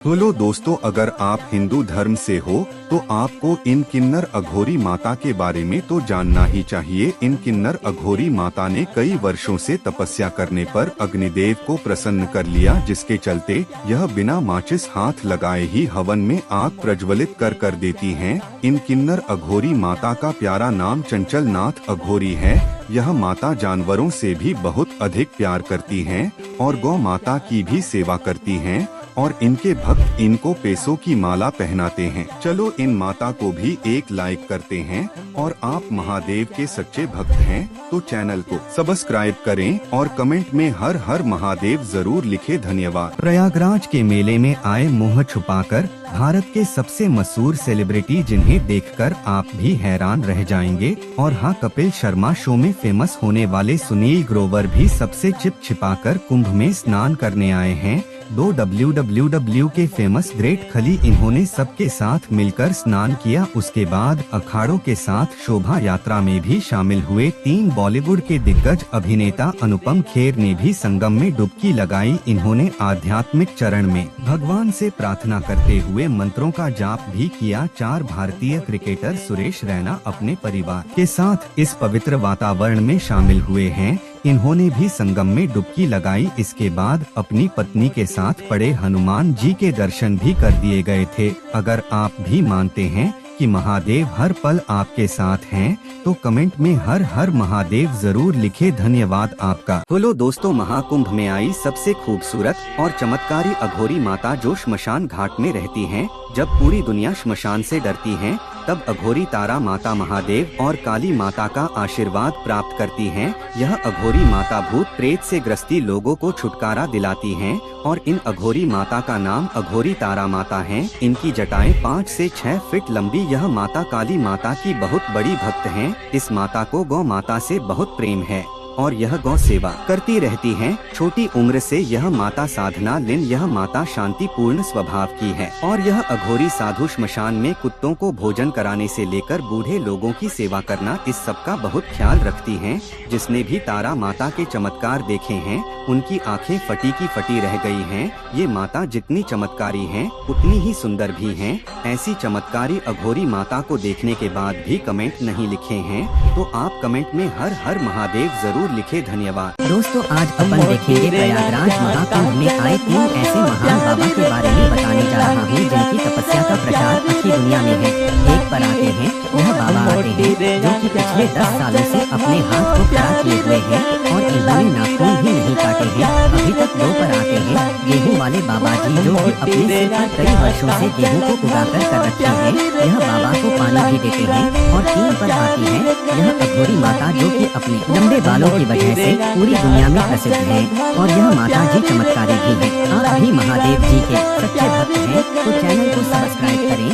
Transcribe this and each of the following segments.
Hello दोस्तों, अगर आप हिंदू धर्म से हो तो आपको इन किन्नर अघोरी माता के बारे में तो जानना ही चाहिए। इन किन्नर अघोरी माता ने कई वर्षों से तपस्या करने पर अग्निदेव को प्रसन्न कर लिया, जिसके चलते यह बिना माचिस हाथ लगाए ही हवन में आग प्रज्वलित कर देती हैं। इन किन्नर अघोरी माता का प्यारा नाम चंचल नाथ अघोरी है। यह माता जानवरों से भी बहुत अधिक प्यार करती हैं और गौ माता की भी सेवा करती हैं और इनके भक्त इनको पैसों की माला पहनाते हैं। चलो इन माता को भी एक लाइक करते हैं और आप महादेव के सच्चे भक्त हैं तो चैनल को सब्सक्राइब करें और कमेंट में हर हर महादेव जरूर लिखे। धन्यवाद। प्रयागराज के मेले में आए मुंह छुपाकर भारत के सबसे मशहूर सेलिब्रिटी, जिन्हें देखकर आप भी हैरान रह जाएंगे। और हाँ, कपिल शर्मा शो में फेमस होने वाले सुनील ग्रोवर भी सबसे छिपाकर कुंभ में स्नान करने आए हैं। दो WWE के फेमस ग्रेट खली इन्होंने सबके साथ मिलकर स्नान किया। उसके बाद अखाड़ों के साथ शोभा यात्रा में भी शामिल हुए। 3 बॉलीवुड के दिग्गज अभिनेता अनुपम खेर ने भी संगम में डुबकी लगाई। इन्होंने आध्यात्मिक चरण में भगवान से प्रार्थना करते हुए मंत्रों का जाप भी किया। 4 भारतीय क्रिकेटर सुरेश रैना अपने परिवार के साथ इस पवित्र वातावरण में शामिल हुए हैं। इन्होंने भी संगम में डुबकी लगाई। इसके बाद अपनी पत्नी के साथ पड़े हनुमान जी के दर्शन भी कर दिए गए थे। अगर आप भी मानते हैं कि महादेव हर पल आपके साथ हैं तो कमेंट में हर हर महादेव जरूर लिखे। धन्यवाद आपका। हेलो दोस्तों, महाकुंभ में आई सबसे खूबसूरत और चमत्कारी अघोरी माता जो श्मशान घाट में रहती हैं। जब पूरी दुनिया श्मशान से डरती है तब अघोरी तारा माता महादेव और काली माता का आशीर्वाद प्राप्त करती हैं। यह अघोरी माता भूत प्रेत से ग्रस्ती लोगों को छुटकारा दिलाती हैं और इन अघोरी माता का नाम अघोरी तारा माता है। इनकी जटाएं 5 से 6 फीट लंबी। यह माता काली माता की बहुत बड़ी भक्त हैं। इस माता को गौ माता से बहुत प्रेम है और यह गौ सेवा करती रहती हैं। छोटी उम्र से यह माता साधना लीन। यह माता शांतिपूर्ण स्वभाव की है और यह अघोरी साधु श्मशान में कुत्तों को भोजन कराने से लेकर बूढ़े लोगों की सेवा करना, इस सब का बहुत ख्याल रखती हैं। जिसने भी तारा माता के चमत्कार देखे हैं उनकी आंखें फटी की फटी रह गई हैं। ये माता जितनी चमत्कारी हैं उतनी ही सुंदर भी हैं। ऐसी चमत्कारी अघोरी माता को देखने के बाद भी कमेंट नहीं लिखे हैं तो आप कमेंट में हर हर महादेव जरूर लिखे। धन्यवाद। दोस्तों, आज अपन देखेंगे प्रयागराज महाकुंभ में आए 3 ऐसे महान बाबा के बारे में बताने जा रहा हूँ जिनकी तपस्या का प्रचार अच्छी दुनिया में है। एक पर आते हैं, वह बाबा आते हैं जो कि पिछले 10 सालों से अपने हाथ को खड़ा किए हुए हैं और इन्होंने नाखून भी नहीं काटे हैं। अभी तक 2 पर आते हैं, गेहूँ वाले बाबा जी जो कि अपने सिर पर कई वर्षों से गेहूँ को उगाकर कर रखे हैं। यह बाबा को पानी भी देते हैं। और 3 पर आती है यह अघोरी माता जो कि अपने लंबे बालों की वजह से पूरी दुनिया में प्रसिद्ध है और यह माता जी चमत्कारी भी है। आप भी महादेव जी के सच्चे भक्त हैं तो चैनल को सब्सक्राइब करें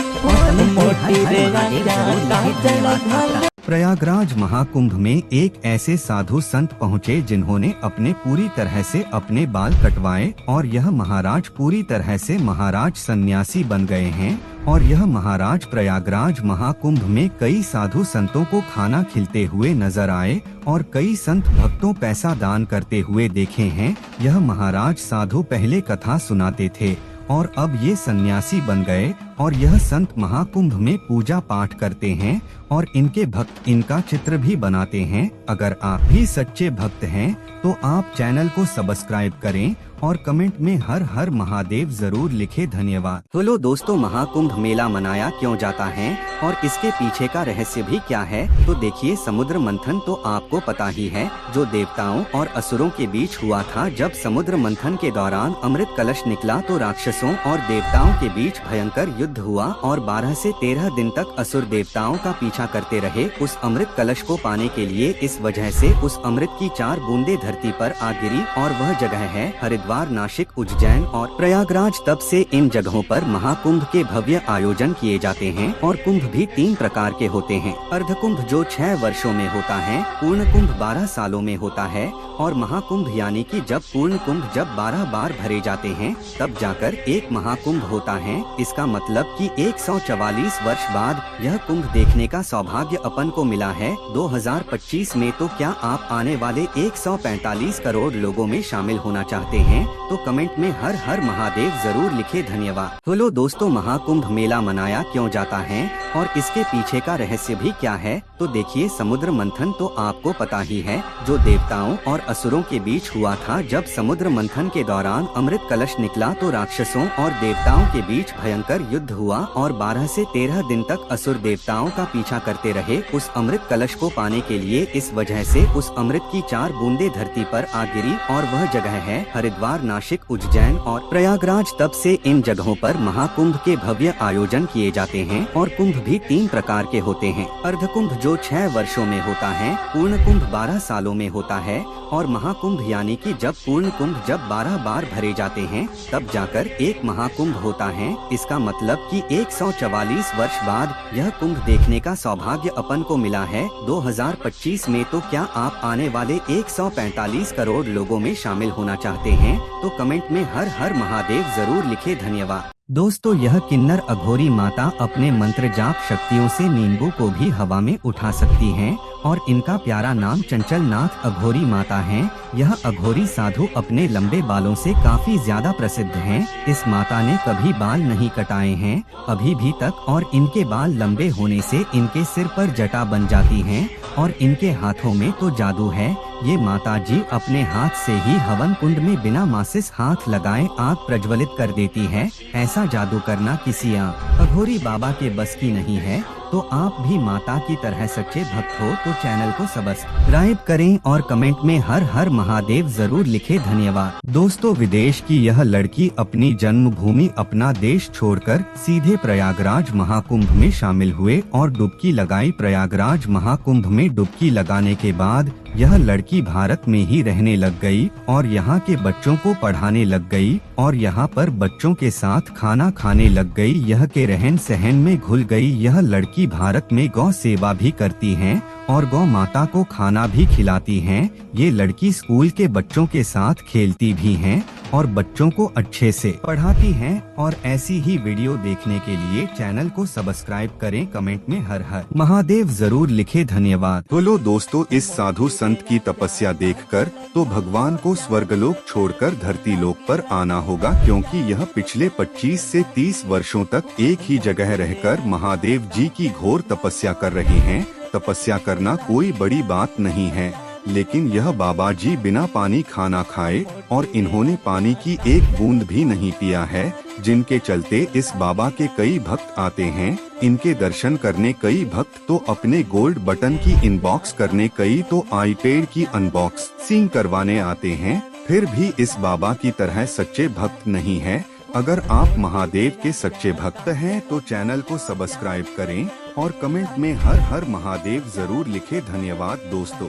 और कमेंट में हर हर महादेव जरूर लिखें। धन्यवाद आपका। प्रयागराज महाकुंभ में एक ऐसे साधु संत पहुँचे जिन्होंने अपने पूरी तरह से अपने बाल कटवाए और यह महाराज पूरी तरह से महाराज सन्यासी बन गए हैं। और यह महाराज प्रयागराज महाकुंभ में कई साधु संतों को खाना खिलते हुए नजर आए और कई संत भक्तों पैसा दान करते हुए देखे हैं। यह महाराज साधु पहले कथा सुनाते थे और अब ये सन्यासी बन गए और यह संत महाकुंभ में पूजा पाठ करते हैं और इनके भक्त इनका चित्र भी बनाते हैं। अगर आप भी सच्चे भक्त हैं तो आप चैनल को सब्सक्राइब करें और कमेंट में हर हर महादेव जरूर लिखे। धन्यवाद। हेलो दोस्तों, महाकुंभ मेला मनाया क्यों जाता है और इसके पीछे का रहस्य भी क्या है तो देखिए। समुद्र मंथन तो आपको पता ही है, जो देवताओं और असुरों के बीच हुआ था। जब समुद्र मंथन के दौरान अमृत कलश निकला तो राक्षसों और देवताओं के बीच भयंकर युद्ध हुआ और 12 से 13 दिन तक असुर देवताओं का पीछा करते रहे उस अमृत कलश को पाने के लिए। इस वजह से उस अमृत की 4 बूंदे धरती पर आ गिरी और वह जगह है हरिद्वार, नासिक, उज्जैन और प्रयागराज। तब से इन जगहों पर महाकुंभ के भव्य आयोजन किए जाते हैं। और कुंभ भी 3 प्रकार के होते हैं। अर्धकुंभ जो 6 वर्षों में होता है, पूर्ण कुंभ 12 सालों में होता है और महाकुंभ यानी कि जब पूर्ण कुंभ जब 12 बार भरे जाते हैं तब जाकर एक महाकुंभ होता है। इसका मतलब मतलब कि 144 वर्ष बाद यह कुंभ देखने का सौभाग्य अपन को मिला है 2025 में। तो क्या आप आने वाले 145 करोड़ लोगों में शामिल होना चाहते हैं? तो कमेंट में हर हर महादेव जरूर लिखे। धन्यवाद। बोलो दोस्तों, महाकुंभ मेला मनाया क्यों जाता है और इसके पीछे का रहस्य भी क्या है? तो देखिए, समुद्र मंथन तो आपको पता ही है, जो देवताओं और असुरों के बीच हुआ था। जब समुद्र मंथन के दौरान अमृत कलश निकला तो राक्षसों और देवताओं के बीच भयंकर युद्ध हुआ और 12 से 13 दिन तक असुर देवताओं का पीछा करते रहे उस अमृत कलश को पाने के लिए। इस वजह से उस अमृत की 4 बूंदे धरती पर आ गिरी और वह जगह है हरिद्वार, नासिक, उज्जैन और प्रयागराज। तब से इन जगहों पर महाकुंभ के भव्य आयोजन किए जाते हैं। और कुंभ भी 3 प्रकार के होते हैं। अर्धकुंभ जो 6 वर्षों में होता है, पूर्ण कुंभ 12 सालों में होता है और महाकुंभ यानी कि जब पूर्ण कुंभ जब 12 बार भरे जाते हैं तब जाकर एक महाकुंभ होता है। इसका मतलब कि 144 वर्ष बाद यह कुंभ देखने का सौभाग्य अपन को मिला है 2025 में। तो क्या आप आने वाले 145 करोड़ लोगों में शामिल होना चाहते हैं? तो कमेंट में हर हर महादेव जरूर लिखे। धन्यवाद। दोस्तों, यह किन्नर अघोरी माता अपने मंत्र जाप शक्तियों से नींबू को भी हवा में उठा सकती हैं और इनका प्यारा नाम चंचल नाथ अघोरी माता है। यह अघोरी साधु अपने लंबे बालों से काफी ज्यादा प्रसिद्ध हैं। इस माता ने कभी बाल नहीं कटाए हैं अभी भी तक और इनके बाल लंबे होने से इनके सिर पर जटा बन जाती हैं और इनके हाथों में तो जादू है। ये माता जी अपने हाथ से ही हवन कुंड में बिना माचिस हाथ लगाए आग प्रज्वलित कर देती है। ऐसा जादू करना किसी अघोरी बाबा के बस की नहीं है। तो आप भी माता की तरह सच्चे भक्त हो तो चैनल को सब्सक्राइब करें और कमेंट में हर हर महादेव जरूर लिखे। धन्यवाद। दोस्तों, विदेश की यह लड़की अपनी जन्मभूमि अपना देश छोड़कर सीधे प्रयागराज महाकुंभ में शामिल हुए और डुबकी लगाई। प्रयागराज महाकुंभ में डुबकी लगाने के बाद यह लड़की भारत में ही रहने लग गई और यहाँ के बच्चों को पढ़ाने लग गई और यहाँ पर बच्चों के साथ खाना खाने लग गई। यह के रहन सहन में घुल गई। यह लड़की भारत में गौ सेवा भी करती हैं और गौ माता को खाना भी खिलाती हैं। ये लड़की स्कूल के बच्चों के साथ खेलती भी हैं और बच्चों को अच्छे से पढ़ाती हैं। और ऐसी ही वीडियो देखने के लिए चैनल को सब्सक्राइब करें। कमेंट में हर हर महादेव जरूर लिखे। धन्यवाद। बोलो दोस्तों, इस साधु संत की तपस्या देखकर तो भगवान को स्वर्गलोक छोड़कर धरती लोक पर आना होगा, क्योंकि यह पिछले 25 से 30 वर्षों तक एक ही जगह रहकर महादेव जी की घोर तपस्या कर रहे हैं। तपस्या करना कोई बड़ी बात नहीं है, लेकिन यह बाबा जी बिना पानी खाना खाए और इन्होंने पानी की एक बूंद भी नहीं पिया है, जिनके चलते इस बाबा के कई भक्त आते हैं। इनके दर्शन करने कई भक्त तो अपने गोल्ड बटन की इनबॉक्स करने, कई तो आईपैड की अनबॉक्सिंग करवाने आते हैं, फिर भी इस बाबा की तरह सच्चे भक्त नहीं है। अगर आप महादेव के सच्चे भक्त हैं तो चैनल को सब्सक्राइब करें और कमेंट में हर हर महादेव जरूर लिखे। धन्यवाद दोस्तों।